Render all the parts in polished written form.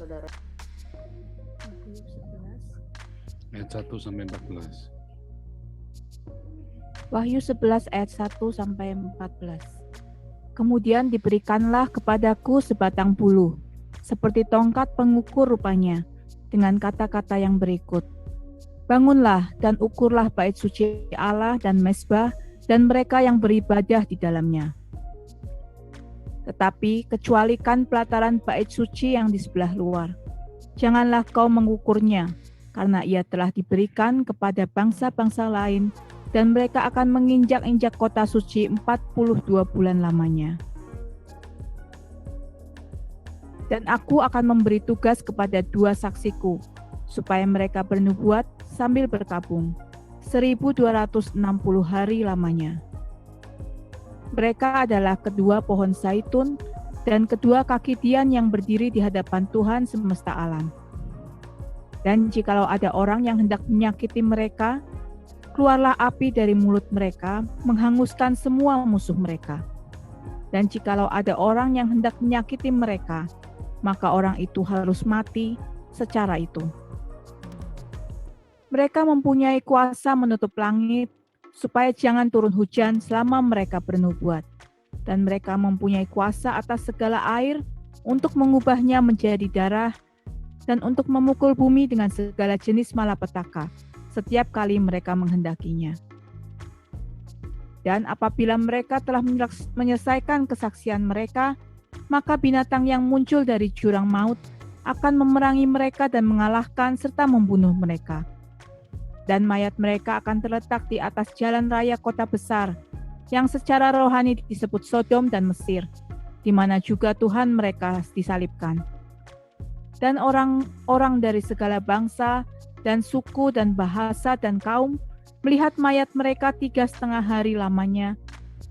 saudara. Ayat 1 sampai 14. Wahyu 11 ayat 1 sampai 14. Kemudian diberikanlah kepadaku sebatang bulu, seperti tongkat pengukur rupanya, dengan kata-kata yang berikut. Bangunlah dan ukurlah bait suci Allah dan mezbah dan mereka yang beribadah di dalamnya. Tetapi kecualikan pelataran bait suci yang di sebelah luar. Janganlah kau mengukurnya, karena ia telah diberikan kepada bangsa-bangsa lain, dan mereka akan menginjak-injak kota suci 42 bulan lamanya. Dan aku akan memberi tugas kepada 2 saksiku, supaya mereka bernubuat sambil berkabung, 1260 hari lamanya. Mereka adalah kedua pohon zaitun dan kedua kaki tian yang berdiri di hadapan Tuhan semesta alam. Dan jikalau ada orang yang hendak menyakiti mereka, keluarlah api dari mulut mereka, menghanguskan semua musuh mereka. Dan jikalau ada orang yang hendak menyakiti mereka, maka orang itu harus mati secara itu. Mereka mempunyai kuasa menutup langit, supaya jangan turun hujan selama mereka bernubuat. Dan mereka mempunyai kuasa atas segala air, untuk mengubahnya menjadi darah, dan untuk memukul bumi dengan segala jenis malapetaka, setiap kali mereka menghendakinya. Dan apabila mereka telah menyelesaikan kesaksian mereka, maka binatang yang muncul dari jurang maut akan memerangi mereka dan mengalahkan serta membunuh mereka. Dan mayat mereka akan terletak di atas jalan raya kota besar, yang secara rohani disebut Sodom dan Mesir, di mana juga Tuhan mereka disalibkan. Dan orang-orang dari segala bangsa, dan suku dan bahasa dan kaum melihat mayat mereka 3,5 hari lamanya,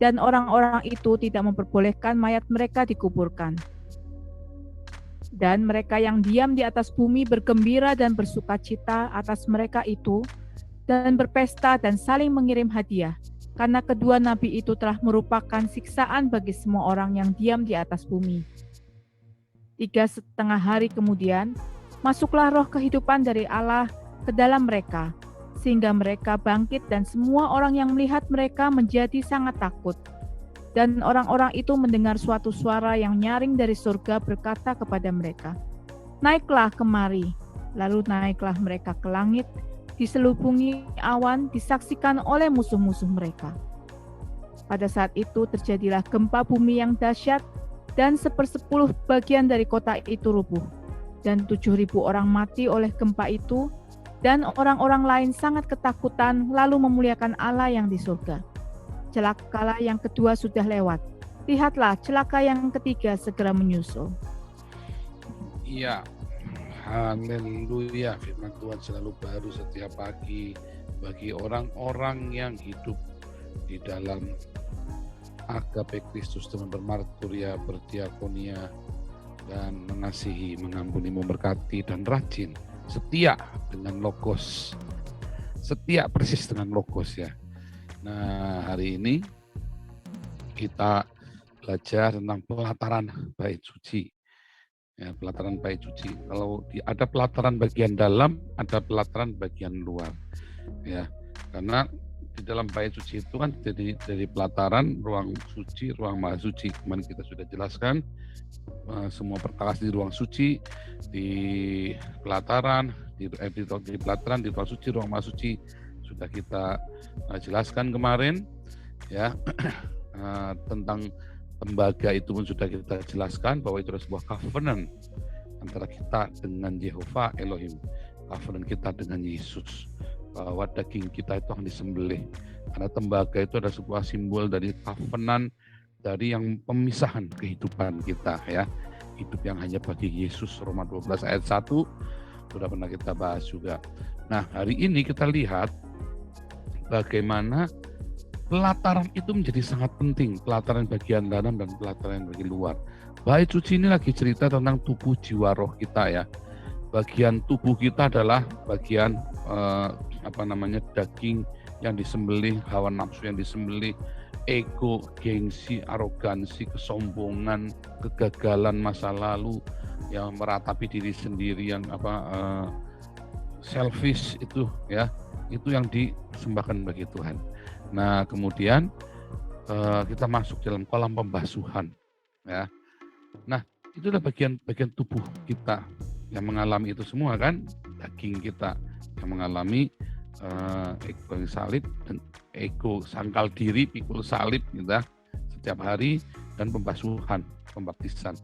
dan orang-orang itu tidak memperbolehkan mayat mereka dikuburkan. Dan mereka yang diam di atas bumi bergembira dan bersukacita atas mereka itu, dan berpesta dan saling mengirim hadiah, karena kedua nabi itu telah merupakan siksaan bagi semua orang yang diam di atas bumi. 3,5 hari kemudian, masuklah roh kehidupan dari Allah ke dalam mereka, sehingga mereka bangkit dan semua orang yang melihat mereka menjadi sangat takut. Dan orang-orang itu mendengar suatu suara yang nyaring dari surga berkata kepada mereka, "Naiklah kemari." Lalu naiklah mereka ke langit, diselubungi awan, disaksikan oleh musuh-musuh mereka. Pada saat itu terjadilah gempa bumi yang dahsyat, dan 1/10 bagian dari kota itu rubuh, dan 7.000 orang mati oleh gempa itu. Dan orang-orang lain sangat ketakutan, lalu memuliakan Allah yang di surga. Celakalah yang kedua sudah lewat. Lihatlah, celaka yang ketiga segera menyusul. Iya, haleluya. Firman Tuhan selalu baru setiap pagi bagi orang-orang yang hidup di dalam agape Kristus dengan bermarturia, berdiakonia, dan mengasihi, mengampuni, memberkati, dan rajin setia dengan logos, setia persis dengan logos ya. Nah, hari ini kita belajar tentang pelataran bait suci. Ya, pelataran bait suci. Kalau ada pelataran bagian dalam, ada pelataran bagian luar. Ya, karena di dalam bait suci itu kan dari pelataran ruang suci, ruang maha suci. Kemarin kita sudah jelaskan semua perkakas di ruang suci, di pelataran, di pelataran, di ruang suci, ruang maha suci sudah kita jelaskan kemarin ya. Tentang tembaga itu pun sudah kita jelaskan bahwa itu adalah sebuah covenant antara kita dengan Yehova Elohim, covenant kita dengan Yesus, bahwa daging kita itu akan disembelih. Karena tembaga itu adalah sebuah simbol dari covenant, dari yang pemisahan kehidupan kita ya, hidup yang hanya bagi Yesus. Roma 12 ayat 1 sudah pernah kita bahas juga. Nah, hari ini kita lihat bagaimana pelataran itu menjadi sangat penting, pelataran bagian dalam dan pelataran bagian luar. Bait suci ini lagi cerita tentang tubuh, jiwa, roh kita ya. Bagian tubuh kita adalah bagian daging yang disembelih, hawa nafsu yang disembelih, ego, gengsi, arogansi, kesombongan, kegagalan masa lalu, yang meratapi diri sendiri, yang selfish itu ya, itu yang disembahkan bagi Tuhan. Nah kemudian kita masuk dalam kolam pembasuhan ya. Nah itulah bagian tubuh kita yang mengalami itu semua kan, daging kita yang mengalami ego salib dan ego sangkal diri, pikul salib kita setiap hari, dan pembasuhan, pembaptisan.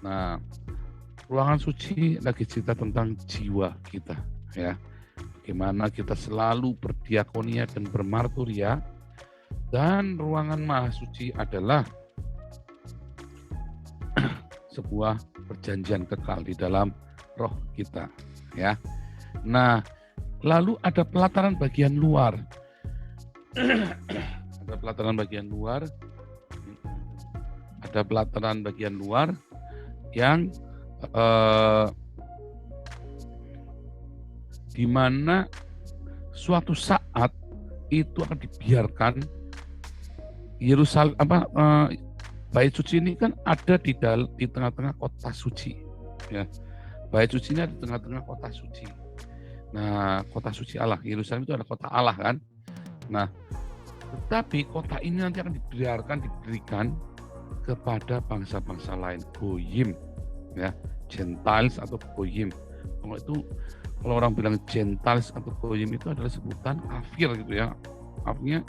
Nah ruangan suci lagi cerita tentang jiwa kita ya, bagaimana kita selalu berdiakonia dan bermarturia, dan ruangan maha suci adalah sebuah perjanjian kekal di dalam roh kita ya. Nah lalu ada pelataran bagian luar. Ada pelataran bagian luar, ada pelataran bagian luar yang di mana suatu saat itu akan dibiarkan Yerusalem bait suci ini kan ada di tengah-tengah kota suci ya. Bait suci ini ada di tengah-tengah kota suci. Nah, kota suci Allah, Yerusalem itu adalah kota Allah kan. Nah, tetapi kota ini nanti akan diberikan kepada bangsa-bangsa lain, goyim ya, Gentiles atau goyim. Kalau orang bilang Gentiles atau goyim itu adalah sebutan kafir gitu ya, artinya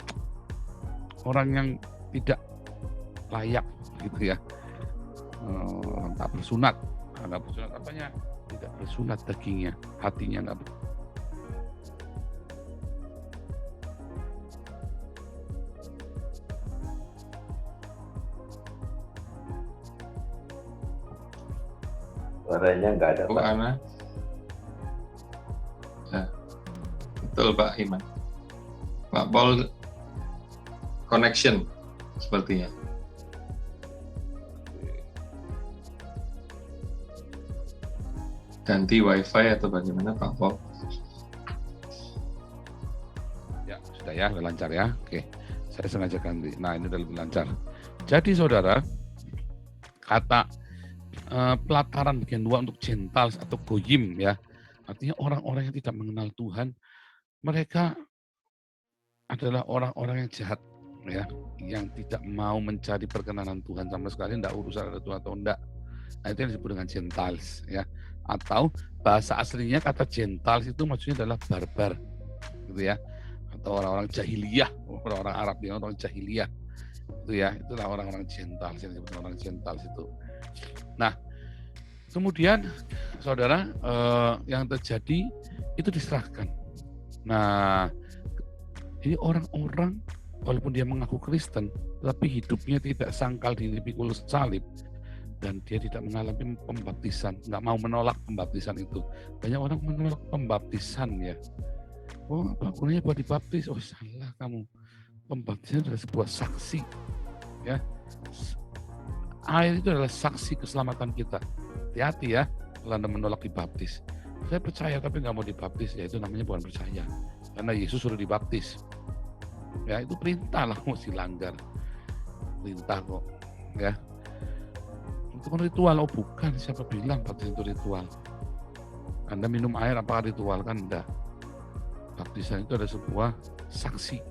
orang yang tidak layak gitu ya, tak bersunat. Nggak bersunat apanya? Tidak bersunat dagingnya, hatinya nggak bersunat. Suaranya nggak ada, Pak. Ana. Ya, betul Pak Iman. Pak Paul connection sepertinya. Ganti WiFi atau bagaimana Pak Paul? Ya sudah ya, udah lancar ya. Oke, saya sengaja ganti. Nah ini udah lebih lancar. Jadi saudara, kata pelataran bagian luar untuk Gentiles atau goyim ya, artinya orang-orang yang tidak mengenal Tuhan. Mereka adalah orang-orang yang jahat ya, yang tidak mau mencari perkenanan Tuhan sama sekali, tidak urusan ada Tuhan atau enggak. Nah itu yang disebut dengan Gentiles ya, atau bahasa aslinya kata Gentiles itu maksudnya adalah barbar gitu ya, atau orang-orang jahiliyah, orang-orang Arab yang orang jahiliyah itu ya, itulah orang-orang Gentiles, yang disebut orang Gentiles itu. Nah kemudian saudara, yang terjadi itu diserahkan. Nah ini orang-orang walaupun dia mengaku Kristen, tapi hidupnya tidak sangkal diri pikul salib, dan dia tidak mengalami pembaptisan, nggak mau menolak pembaptisan itu. Banyak orang menolak pembaptisan ya. Oh, apa gunanya buat dibaptis? Oh salah kamu. Pembaptisan adalah sebuah saksi ya. Air itu adalah saksi keselamatan kita. Hati-hati ya kalau Anda menolak dibaptis. Saya percaya tapi nggak mau dibaptis, ya itu namanya bukan percaya. Karena Yesus sudah dibaptis. Ya itu perintah lah, mau dilanggar. Perintah kok ya. Itu kan ritual. Oh bukan, siapa bilang baptis itu ritual? Anda minum air apakah ritual? Kan enggak. Baptisan itu ada sebuah saksi.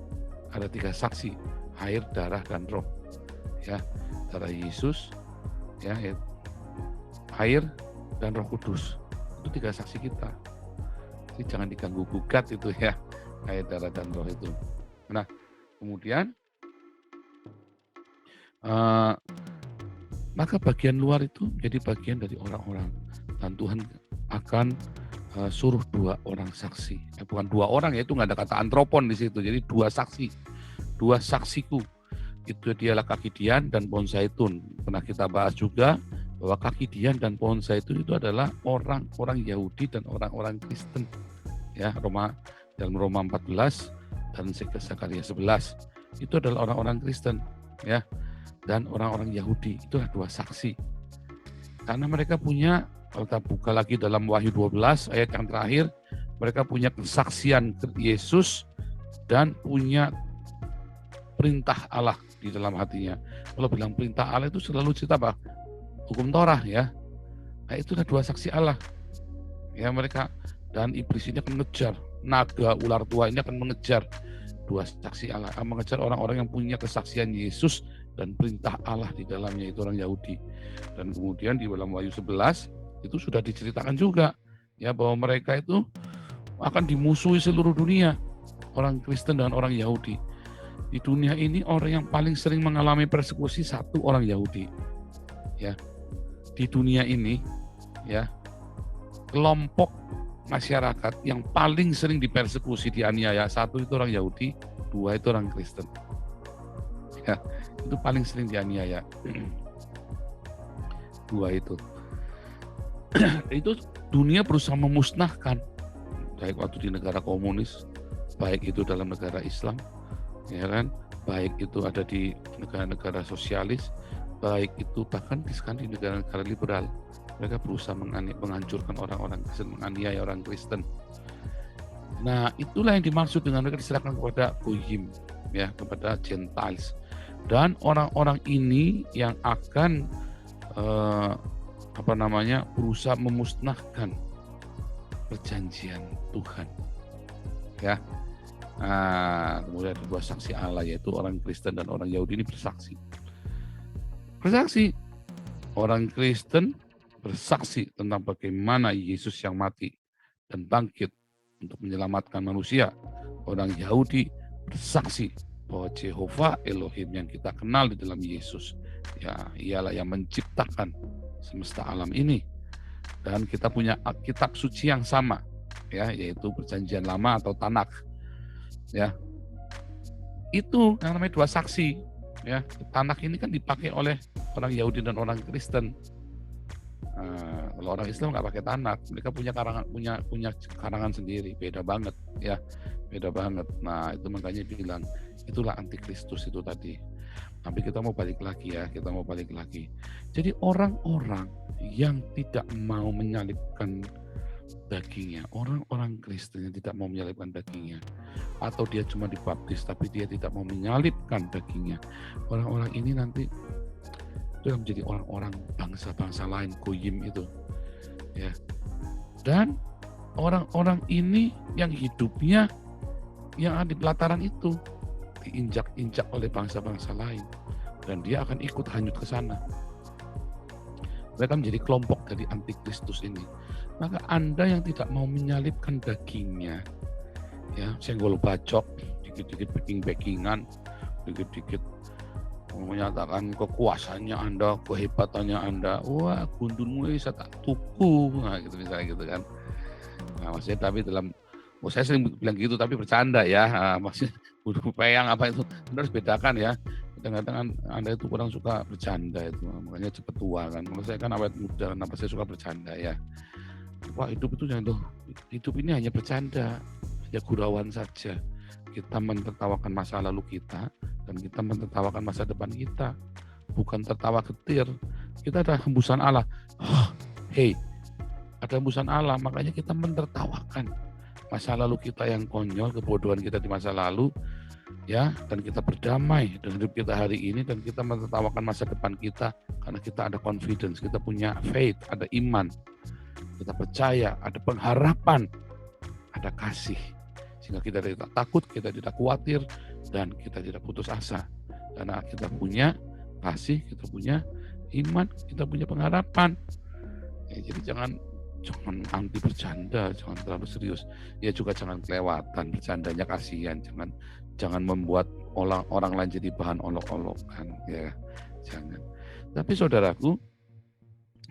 Ada 3 saksi, air, darah, dan roh. Ya, darah Yesus, ya, air, dan Roh Kudus. Itu 3 saksi kita. Jadi jangan diganggu gugat itu ya, air, darah, dan roh itu. Nah, kemudian maka bagian luar itu menjadi bagian dari orang-orang, dan Tuhan akan suruh 2 orang saksi. Bukan 2 orang ya, itu nggak ada kata antropon di situ. Jadi 2 saksi, 2 saksiku. Itu dialah kaki Dian dan pohon zaitun. Pernah kita bahas juga bahwa kaki Dian dan pohon zaitun itu adalah orang-orang Yahudi dan orang-orang Kristen. Ya, dalam Roma 14 dan Zakaria 11 itu adalah orang-orang Kristen ya, dan orang-orang Yahudi. Itulah 2 saksi. Karena mereka punya, kalau kita buka lagi dalam Wahyu 12 ayat yang terakhir, mereka punya kesaksian Yesus dan punya perintah Allah di dalam hatinya. Kalau bilang perintah Allah itu selalu cerita apa? Hukum Torah ya. Nah, itulah dua saksi Allah. Ya, mereka dan iblis ini akan mengejar, naga ular tua ini akan mengejar dua saksi Allah, akan mengejar orang-orang yang punya kesaksian Yesus dan perintah Allah di dalamnya, itu orang Yahudi. Dan kemudian di dalam Wahyu 11 itu sudah diceritakan juga ya bahwa mereka itu akan dimusuhi seluruh dunia, orang Kristen dan orang Yahudi. Di dunia ini orang yang paling sering mengalami persekusi satu orang Yahudi. Ya. Di dunia ini ya, kelompok masyarakat yang paling sering dipersekusi, dianiaya, satu itu orang Yahudi, dua itu orang Kristen. Ya, itu paling sering dianiaya. Dua itu. Itu dunia berusaha memusnahkan, baik waktu di negara komunis, baik itu dalam negara Islam, ya kan, baik itu ada di negara-negara sosialis, baik itu bahkan di negara-negara liberal. Mereka berusaha menghancurkan orang-orang Kristen, menganiaya orang Kristen. Nah, itulah yang dimaksud dengan mereka diserahkan kepada Goyim, ya, kepada Gentiles. Dan orang-orang ini yang akan berusaha memusnahkan perjanjian Tuhan, ya. Nah, kemudian ada dua saksi Allah, yaitu orang Kristen dan orang Yahudi ini bersaksi. Orang Kristen bersaksi tentang bagaimana Yesus yang mati dan bangkit untuk menyelamatkan manusia. Orang Yahudi bersaksi bahwa Jehovah Elohim yang kita kenal di dalam Yesus, ya, ialah yang menciptakan semesta alam ini. Dan kita punya kitab suci yang sama, ya, yaitu Perjanjian Lama atau Tanakh. Ya, itu yang namanya dua saksi. Ya, Tanakh ini kan dipakai oleh orang Yahudi dan orang Kristen. Kalau orang Islam nggak pakai Tanakh, mereka punya karangan sendiri, beda banget, ya, beda banget. Nah, itu makanya bilang itulah antikristus itu tadi. Tapi kita mau balik lagi ya, Jadi orang-orang yang tidak mau menyalibkan dagingnya, orang-orang Kristen yang tidak mau menyalibkan dagingnya, atau dia cuma dibaptis tapi dia tidak mau menyalibkan dagingnya, orang-orang ini nanti itu yang menjadi orang-orang bangsa-bangsa lain, Goyim itu, ya. Dan orang-orang ini yang hidupnya yang ada di pelataran itu diinjak-injak oleh bangsa-bangsa lain, dan dia akan ikut hanyut ke sana. Mereka menjadi kelompok dari antikristus ini. Maka Anda yang tidak mau menyalibkan dagingnya, ya, senggol bacok, dikit-dikit backing-backingan, dikit-dikit menyatakan kekuasaannya Anda, kehebatannya Anda, wah, gundulmu bisa tak tuku, nah, gitu misalnya gitu kan. Nah, maksudnya tapi saya sering bilang gitu tapi bercanda ya, maksudnya peyang apa itu, Anda harus bedakan ya. Kadang-kadang Anda itu kurang suka bercanda itu, makanya cepat tua kan. Kalau saya kan awet muda, kenapa saya suka bercanda ya. Wah, hidup itu jangan tuh, hidup ini hanya bercanda, hanya gurauan saja. Kita menertawakan masa lalu kita, dan kita menertawakan masa depan kita. Bukan tertawa getir. Kita ada hembusan Allah. Ada hembusan Allah, makanya kita menertawakan masa lalu kita yang konyol, kebodohan kita di masa lalu, ya, dan kita berdamai dengan hidup kita hari ini, dan kita menertawakan masa depan kita karena kita ada confidence, kita punya faith, ada iman, kita percaya, ada pengharapan, ada kasih, sehingga kita tidak takut, kita tidak khawatir, dan kita tidak putus asa karena kita punya kasih, kita punya iman, kita punya pengharapan. Ya, jadi jangan anti bercanda, jangan terlalu serius. Ya juga jangan kelewatan bercandanya, kasihan. Jangan membuat orang lain jadi bahan olok-olokan, ya, jangan. Tapi saudaraku,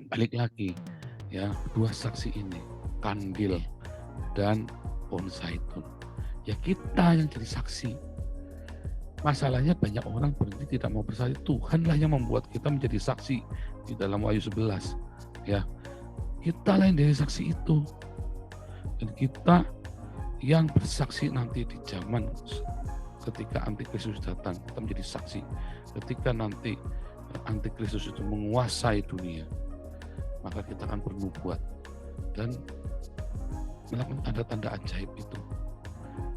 balik lagi, ya, dua saksi ini, kandil dan pohon zaitun. Ya kita yang jadi saksi. Masalahnya banyak orang berhenti tidak mau bersaksi. Tuhanlah yang membuat kita menjadi saksi di dalam Wahyu 11. Ya, kita lah yang jadi saksi itu. Dan kita yang bersaksi nanti di zaman ketika antikristus datang, kita menjadi saksi. Ketika nanti antikristus itu menguasai dunia, maka kita akan bernubuat dan melakukan tanda-tanda ajaib itu.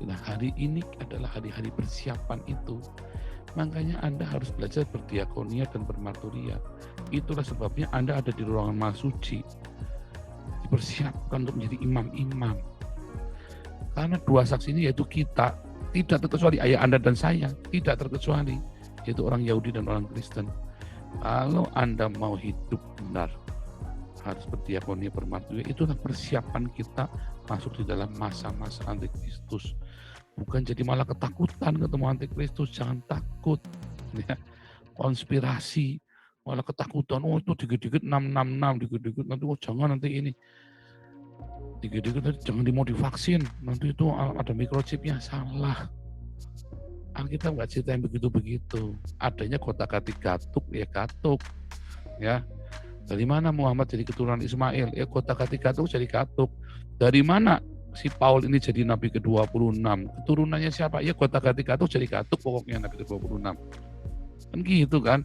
Nah, hari ini adalah hari-hari persiapan itu. Makanya Anda harus belajar berdiakonia dan bermarturia. Itulah sebabnya Anda ada di ruangan maha suci. dipersiapkan untuk menjadi imam-imam. Karena dua saksi ini yaitu kita, tidak terkecuali ayah Anda dan saya, tidak terkecuali, yaitu orang Yahudi dan orang Kristen. Kalau Anda mau hidup benar, harus berdiakonia bermarturia, itulah persiapan kita masuk di dalam masa-masa antikristus. Bukan jadi malah ketakutan ketemu antikristus, jangan takut. Ya. Konspirasi, malah ketakutan, oh itu dikit-dikit 666, dikit-dikit nanti, oh jangan nanti ini. Dikit-dikit jangan mau divaksin, nanti itu ada microchipnya, salah. Alkitab nggak cerita yang begitu-begitu. Adanya kotak-katik Gatuk, ya Gatuk. Ya. Dari mana Muhammad jadi keturunan Ismail? Ya kotak-katik Gatuk jadi Gatuk. Dari mana si Paul ini jadi nabi ke-26? Keturunannya siapa? Ya kotak-katik Gatuk jadi Gatuk pokoknya nabi ke-26. Kan gitu kan.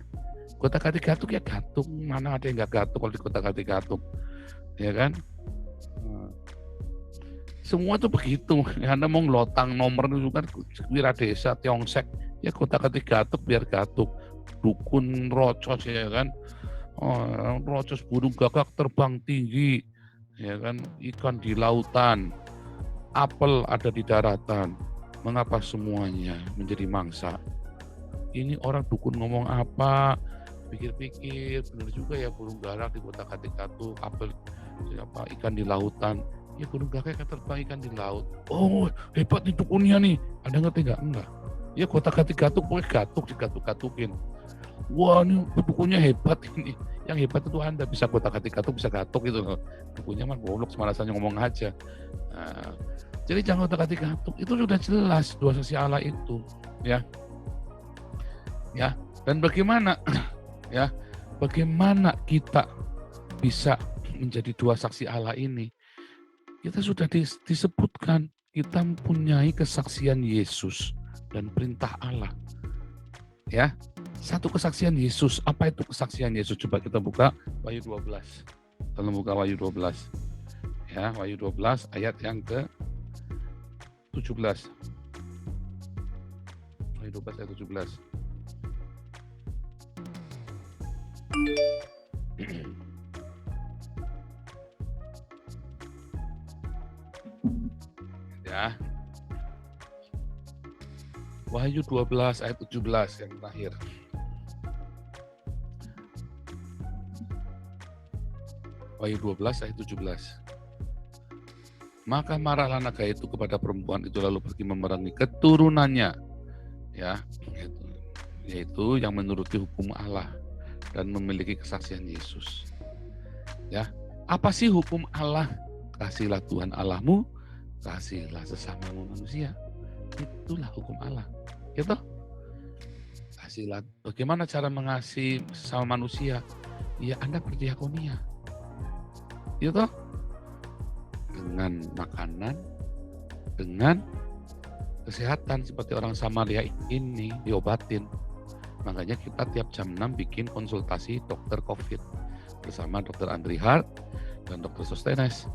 Kotak-katik Gatuk ya Gatuk. Mana ada yang nggak Gatuk kalau di kotak-katik Gatuk? Ya kan? Semua tuh begitu. Anda mau ngelotang nomor itu kan Wira Desa, Tiongset, ya kotak-katik Gatuk biar Gatuk. Dukun Rocos ya kan. Oh, Rocos burung gagak terbang tinggi, ya kan, ikan di lautan, apel ada di daratan. Mengapa semuanya menjadi mangsa? Ini orang dukun ngomong apa? Pikir-pikir, benar juga ya burung gagak di kotak-katik Gatuk, apel apa ikan di lautan. Ya burung gagak kan terbang ikan di laut. Oh hebat nih dukunnya nih. Anda ngerti nggak? Enggak. Ya kotak-katik Gatuk pokoknya Gatuk digatuk-gatukin. Wah ini dukunnya hebat ini. Yang hebat itu Anda bisa kotak-katik Gatuk bisa Gatuk gitu loh. Dukunnya mah goblok semalasannya ngomong aja. Nah, jadi jangan kotak-katik Gatuk. Itu sudah jelas dua saksi Allah itu. Ya. Ya. Dan bagaimana? Ya. Bagaimana kita bisa menjadi dua saksi Allah ini? Kita sudah disebutkan, kita mempunyai kesaksian Yesus dan perintah Allah. Ya, satu kesaksian Yesus. Apa itu kesaksian Yesus? Coba kita buka Wahyu 12. Kita buka Wahyu 12. Ya, Wahyu 12 ayat yang ke-17. Wahyu 12 ayat 17. Ya. Wahyu 12 ayat 17 yang terakhir. Wahyu 12 ayat 17. Maka marahlah naga itu kepada perempuan itu lalu pergi memerangi keturunannya. Ya, yaitu yang menuruti hukum Allah dan memiliki kesaksian Yesus. Ya, apa sih hukum Allah? Kasihilah Tuhan Allahmu, kasihilah sesamamu manusia. Itulah hukum Allah. Gitu? Kasihilah. Bagaimana cara mengasihi sesama manusia? Ya Anda berdiakonia. Gitu? Dengan makanan, dengan kesehatan seperti orang Samaria ini diobatin. Makanya kita tiap jam 6 bikin konsultasi dokter COVID bersama Dr. Andri Hart dan Dr. Sostenes.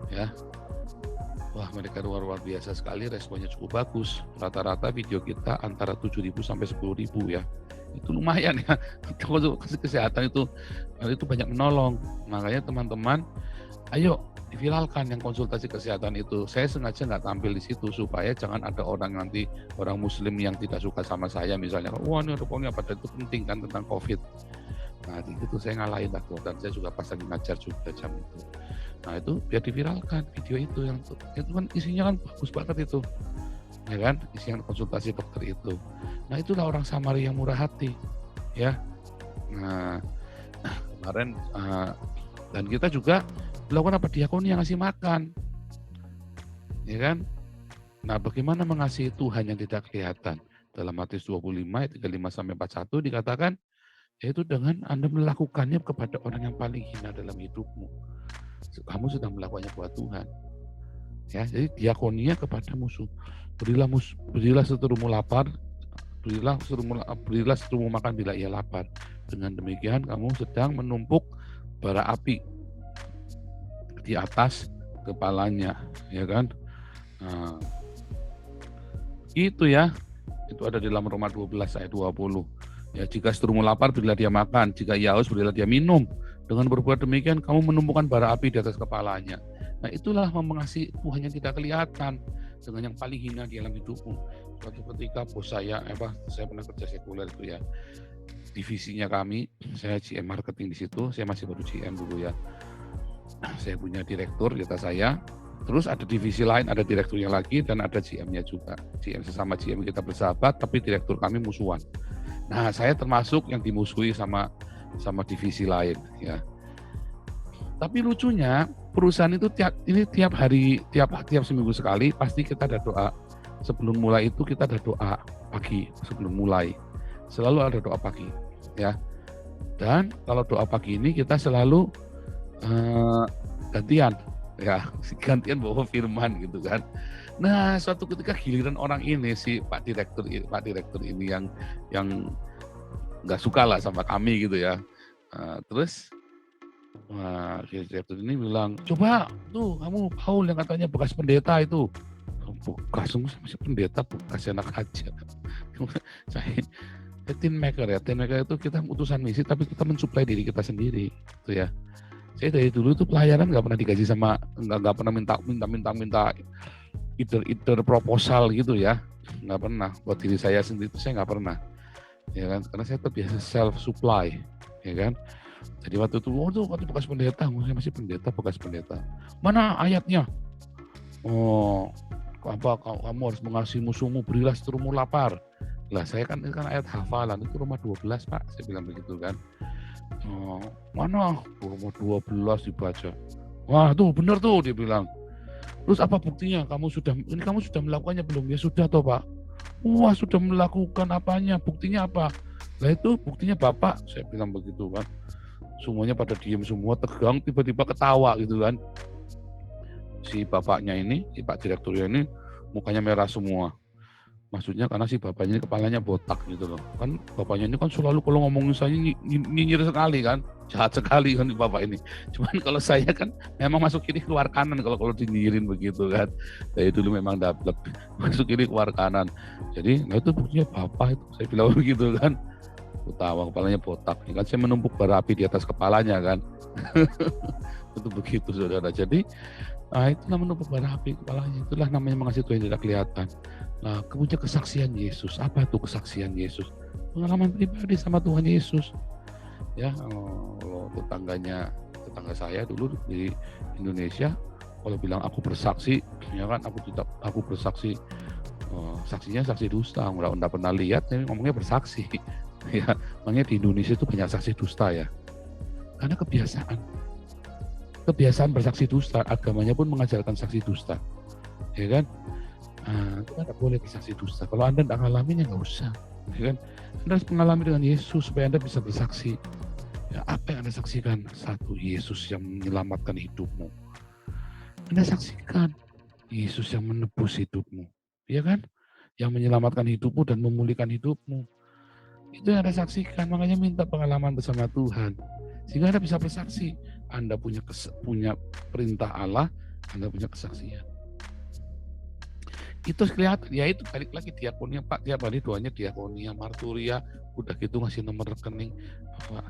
Ya. Wah, mereka luar biasa sekali, responnya cukup bagus. Rata-rata video kita antara 7.000 sampai 10.000 ya. Itu lumayan ya. Kalau kesehatan itu banyak menolong. Makanya teman-teman, ayo diviralkan yang konsultasi kesehatan itu. Saya sengaja nggak tampil di situ supaya jangan ada orang Muslim yang tidak suka sama saya misalnya. Wah, ini pokoknya pada itu penting kan tentang COVID. Nah, itu saya ngalahin lah, dan saya juga pas lagi ngajar juga jam itu. Nah, itu biar diviralkan video itu kan isinya kan bagus banget itu. Ya kan? Isinya konsultasi dokter itu. Nah, itulah orang Samaria yang murah hati. Ya. Nah, kemarin dan kita juga melakukan apa? Diakoni yang ngasih makan. Ya kan? Nah, bagaimana mengasihi Tuhan yang tidak kelihatan? Dalam Matius 25 ayat 35 sampai 41 dikatakan yaitu dengan Anda melakukannya kepada orang yang paling hina dalam hidupmu. Kamu sudah melakukannya buat Tuhan. Ya, jadi diakonia kepada musuh. Berilah seterumu lapar, berilah seterumu makan bila ia lapar. Dengan demikian kamu sedang menumpuk bara api di atas kepalanya, ya kan? Nah, itu ya. Itu ada di dalam Roma 12 ayat 20. Ya, jika seterumu lapar berilah dia makan, jika ia haus berilah dia minum. Dengan berbuat demikian, kamu menumbuhkan bara api di atas kepalanya. Nah, itulah mengasihi Tuhan yang tidak kelihatan dengan yang paling hina di dalam hidupmu. Suatu ketika bos saya pernah kerja sekuler itu ya, divisinya kami, saya GM marketing di situ, saya masih baru GM dulu ya. Saya punya direktur di atas saya, terus ada divisi lain, ada direkturnya lagi, dan ada GM-nya juga. GM sesama GM kita bersahabat, tapi direktur kami musuhan. Nah, saya termasuk yang dimusuhi sama divisi lain ya. Tapi lucunya perusahaan itu tiap hari, tiap seminggu sekali pasti kita ada doa. Sebelum mulai itu kita ada doa pagi sebelum mulai. Selalu ada doa pagi ya. Dan kalau doa pagi ini kita selalu gantian bawa firman gitu kan. Nah, suatu ketika giliran orang ini si Pak Direktur ini yang nggak suka lah sama kami gitu ya. Terus direktur ini bilang, coba tuh kamu Paul yang katanya bekas pendeta itu. Bekas masih pendeta, bekas anak aja. Saya tin maker itu kita utusan misi tapi kita mensuplai diri kita sendiri gitu ya. Saya dari dulu tuh pelayanan nggak pernah digaji sama, nggak pernah minta either proposal gitu ya, nggak pernah. Buat diri saya sendiri itu saya nggak pernah. Ya kan, karena saya terbiasa self supply, ya kan. Jadi waktu itu, waktu bekas pendeta, saya masih pendeta, bekas pendeta. Mana ayatnya? Oh, kamu harus mengasihi musuhmu, berilah seterumu lapar. Lah saya kan ayat hafalan itu Roma 12 Pak, saya bilang begitu kan. Oh, mana Roma 12 dibaca? Wah tuh benar tuh dia bilang. Terus apa buktinya? Kamu sudah melakukannya belum? Ya sudah toh Pak. Wah sudah melakukan apanya, buktinya apa? Lah itu buktinya Bapak, saya bilang begitu kan. Semuanya pada diem semua, tegang, tiba-tiba ketawa gitu kan. Si bapaknya ini, si Pak Direkturnya ini mukanya merah semua. Maksudnya karena si bapaknya ini kepalanya botak gitu loh. Kan bapaknya ini kan selalu kalau ngomongin saya nyinyir sekali kan. Jahat sekali kan bapak ini. Cuman kalau saya kan memang masuk kiri keluar kanan kalau dinyinyirin begitu kan. Dari dulu memang dapat masuk kiri keluar kanan. Jadi nah itu buktinya bapak itu. Saya bilang begitu kan. Ketawa kepalanya botak. Ya kan saya menumpuk bara api di atas kepalanya kan. Itu begitu saudara. Jadi itulah menumpuk bara api kepalanya. Itulah namanya mengasihi Tuhan yang tidak kelihatan. Nah, kemudian kesaksian Yesus. Apa itu kesaksian Yesus? Pengalaman pribadi sama Tuhan Yesus. Ya, kalau tetangga saya dulu di Indonesia, kalau bilang aku bersaksi, ya kan aku bersaksi, saksinya saksi dusta. Nggak pernah lihat, ini ngomongnya bersaksi. Ya, makanya di Indonesia itu banyak saksi dusta ya. Karena kebiasaan bersaksi dusta, agamanya pun mengajarkan saksi dusta. Ya kan? Kita nggak boleh bersaksi dusta. Kalau Anda tidak ngalamin ya nggak usah. Ya kan? Anda harus mengalami dengan Yesus supaya Anda bisa bersaksi. Ya, apa yang Anda saksikan? Satu, Yesus yang menyelamatkan hidupmu. Anda saksikan Yesus yang menebus hidupmu. Ya kan? Yang menyelamatkan hidupmu dan memulihkan hidupmu. Itu yang Anda saksikan. Makanya minta pengalaman bersama Tuhan. Sehingga Anda bisa bersaksi. Anda punya perintah Allah, Anda punya kesaksian. Itu kelihatan, ya itu balik lagi diakonia Pak, tiap hari doanya diakonia, marturia, udah gitu ngasih nomor rekening.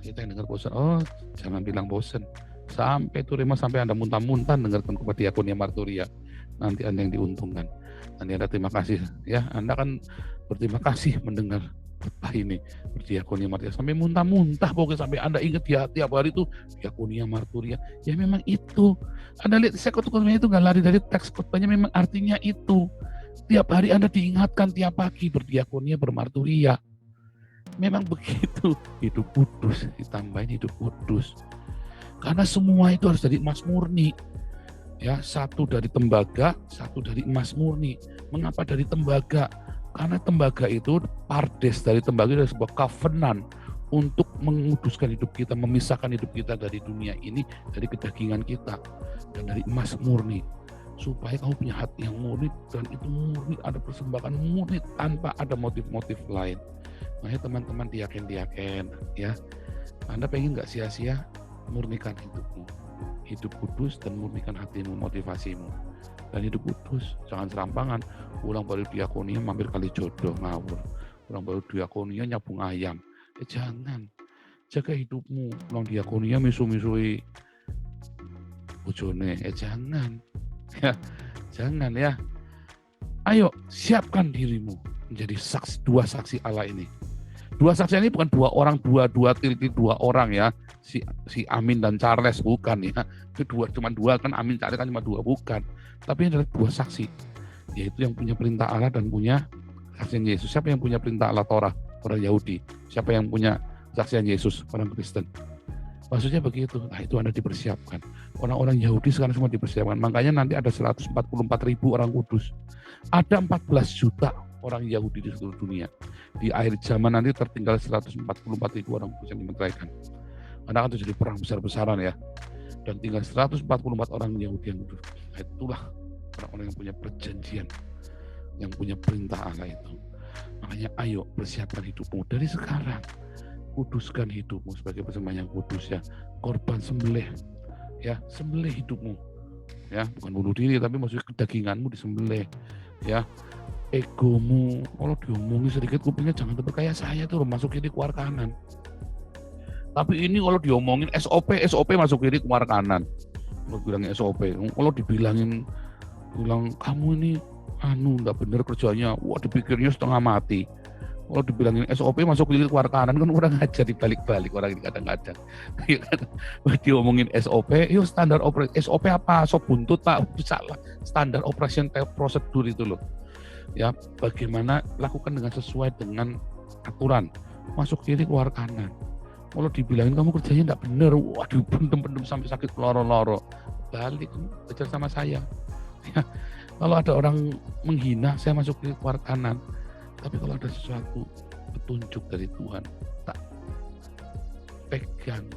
Kita yang dengar bosan, jangan bilang bosan. Sampai itu sampai Anda muntah-muntah dengarkan kepada diakonia marturia. Nanti Anda yang diuntungkan. Nanti Anda terima kasih ya, Anda kan berterima kasih mendengar khotbah ini berdiakonia marturia sampai muntah-muntah, pokoknya sampai Anda ingat ya tiap hari itu diakonia marturia. Ya memang itu. Anda lihat saya khotbahnya itu nggak lari dari teks khotbahnya, memang artinya itu. Tiap hari Anda diingatkan tiap pagi berdiakonia, bermarturia. Memang begitu. Hidup kudus, ditambahin hidup kudus. Karena semua itu harus dari emas murni. Ya, satu dari tembaga, satu dari emas murni. Mengapa dari tembaga? Karena tembaga itu, pardes dari tembaga itu adalah sebuah covenant untuk menguduskan hidup kita, memisahkan hidup kita dari dunia ini, dari kedagingan kita, dan dari emas murni. Supaya kamu punya hati yang murni, dan itu murni, ada persembahan murni tanpa ada motif-motif lain. Makanya teman-teman diaken ya, Anda pengen nggak sia-sia, murnikan hidupmu, hidup kudus dan murnikan hatimu, motivasimu, dan hidup kudus. Jangan serampangan, pulang baru diakonia mampir kali jodoh ngawur, pulang baru diakonia nyabung ayam. Jangan, jaga hidupmu. Nang diakonia misu-misui bojone, jangan. Ya, jangan ya. Ayo, siapkan dirimu menjadi dua saksi Allah ini. Dua saksi ini bukan dua orang ya. Si Amin dan Charles, bukan ya. Itu cuma dua kan, Amin Charles kan cuma dua, bukan. Tapi ini adalah dua saksi, yaitu yang punya perintah Allah dan punya kesaksian Yesus. Siapa yang punya perintah Allah? Torah, orang Yahudi. Siapa yang punya kesaksian Yesus? Orang Kristen. Maksudnya begitu. Nah, itu Anda dipersiapkan. Orang-orang Yahudi sekarang semua dipersiapkan. Makanya nanti ada 144.000 orang kudus. Ada 14 juta orang Yahudi di seluruh dunia. Di akhir zaman nanti tertinggal 144.000 orang kudus yang dimeteraikan. Karena kan terjadi perang besar-besaran ya. Dan tinggal 144 orang Yahudi yang kudus. Nah, itulah orang-orang yang punya perjanjian, yang punya perintah Allah itu. Makanya ayo persiapkan hidupmu dari sekarang. Kuduskan hidupmu sebagai persembahan yang kudus ya. Korban sembelih ya, sembelih hidupmu ya, bukan bunuh diri tapi maksudnya kedaginganmu disembelih ya. Egomu kalau diomongin sedikit kupingnya jangan tetap kayak saya tuh masuk kiri keluar kanan. Tapi ini kalau diomongin SOP masuk kiri keluar kanan. Kalau bilangin SOP, kalau dibilangin bilang kamu ini nggak bener kerjanya, wah dipikirnya setengah mati. Kalau dibilangin SOP masuk kiri keluar kanan kan orang aja dibalik-balik orang ini kadang-kadang. Diomongin SOP, yuk standar operasi SOP apa? Sop buntut Pak, salah. Standar operation prosedur itu loh. Ya, bagaimana lakukan dengan sesuai dengan aturan. Masuk kiri keluar kanan. Kalau dibilangin kamu kerjanya enggak bener, wah dipendem-pendem sampai sakit loro-loro. Balik belajar sama saya. Ya, kalau ada orang menghina, saya masuk kiri keluar kanan. Tapi kalau ada sesuatu petunjuk dari Tuhan, tak pegang,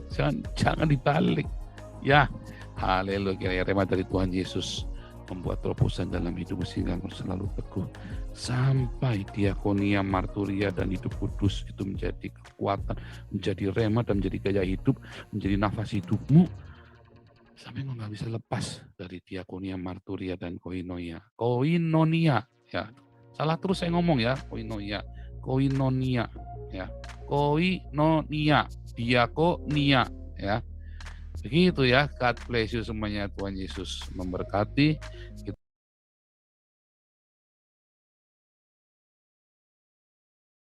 jangan dibalik. Ya, haleluya, rema dari Tuhan Yesus membuat terobosan dalam hidup sehingga selalu teguh sampai diakonia, marturia dan hidup kudus itu menjadi kekuatan, menjadi rema dan menjadi gaya hidup, menjadi nafas hidupmu sampai nggak bisa lepas dari diakonia, marturia dan koinonia ya. Salah terus saya ngomong ya, koinonia ya, koinonia, diakonia ya. Begitu ya, God bless you semuanya, Tuhan Yesus memberkati.